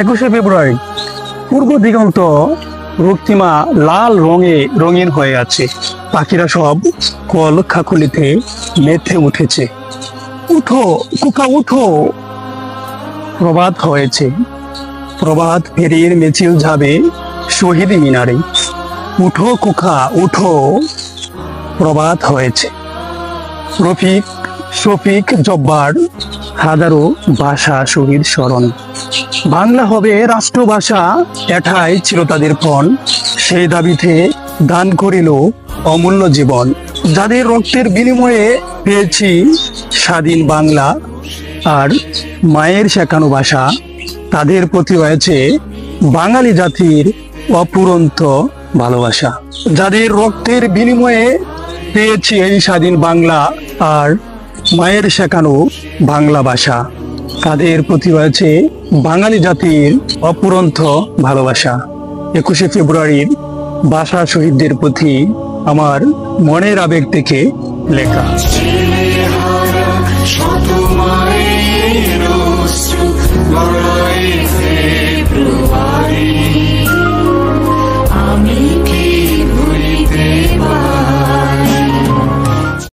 21শে ফেব্রুয়ারি পূর্ব দিগন্ত রক্তিমা লাল রঙে রঙিন হয়ে আছে। পাখিরা সব কল খাকুলিতে মেতে উঠেছে। উঠো কুকা উঠো, প্রভাত হয়েছে। প্রভাত ফেরির মিছিল যাবে শহীদ মিনারে। উঠো কুকা উঠো, প্রভাত হয়েছে। রফিক শফিক জব্বার, হাজারো ভাষা শহীদ স্মরণ। বাংলা হবে রাষ্ট্রভাষা, এটাই ছিল তাদের পণ। সেই দাবিতে দান করিল অমূল্য জীবন। যাদের রক্তের বিনিময়ে পেয়েছি স্বাধীন বাংলা আর মায়ের শেখানো ভাষা, তাদের প্রতি রয়েছে বাঙালি জাতির অপুরন্ত ভালোবাসা। যাদের রক্তের বিনিময়ে পেয়েছি এই স্বাধীন বাংলা আর মায়ের শেখানো বাংলা ভাষা, তাদের প্রতি রয়েছে বাঙালি জাতির অপুরন্ত ভালোবাসা। 21শে ফেব্রুয়ারির ভাষা শহীদদের প্রতি আমার মনের আবেগ থেকে লেখা।